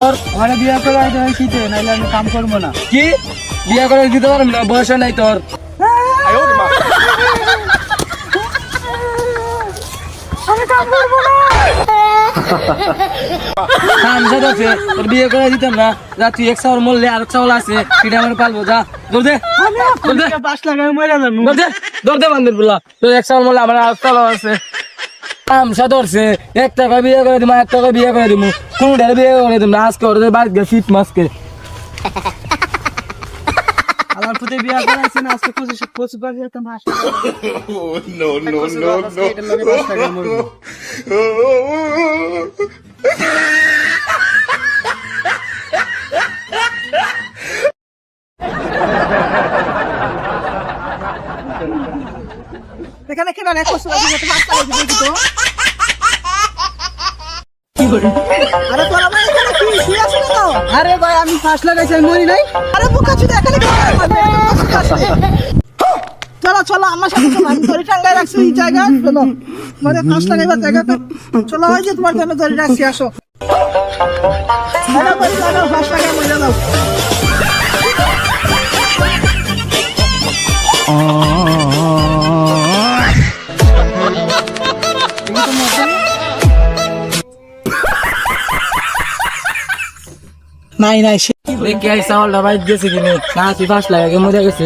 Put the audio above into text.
ঘরে বিয়ে করে আইতে হয় শীতে, নাইলে আমি কাম করবো না। কি বিয়ে করে দিতে পারবি না? বয়স নাই তোর। আমি কাম করবো না। তোর বিয়ে করে দিতাম না। যা তুই এক চাউল মরলে আর চাউল আছে, সেটা আমার পালবো। যা দৌড় দে, দৌড় দে, 5 লাখ আমি মরে যাবো। দৌড় দে, দৌড় দে বান্দির বুলা। তোর এক চাউল মরলে আমার আর চাউল আছে। আমসা ধরছে, 1 টাকা বিয়ে করে দিবো, 1 টাকা বিয়ে করে দিবো, কোনটার বিয়ে করে দিবো না। আজকে ওদের বাড়ি গিয়ে শীত মাসকে আমার পুতে বিয়ে করাইছে না, আজকে 25 বাজে তো মাস। এখানে কেন না 25 বাজে তো মাস লাগে দিবি তো। কি করে? আরে তোরা ভাই এখানে কি শুয়ে আছিস না? আরে ভাই আমি ফাঁস লাগাইছি, আমি মরি নাই। আরে বুকা চুদা এখানে কি করে? চলো চলো আমার সাথে চলো, আমি দড়ি টাঙ্গায় রাখছি এই জায়গায়। চলো মানে ফাঁস লাগাইবার জায়গাতে চলো, হয় যে তোমার জন্য দড়ি রাখছি, আসো। আরে দড়ি লাগাও, ফাঁস লাগাই মরে যাও। নাই নাই চাউলটা বাইর গেছে কিনে না, তুই ফার্স্ট লাগে মজা গেছে।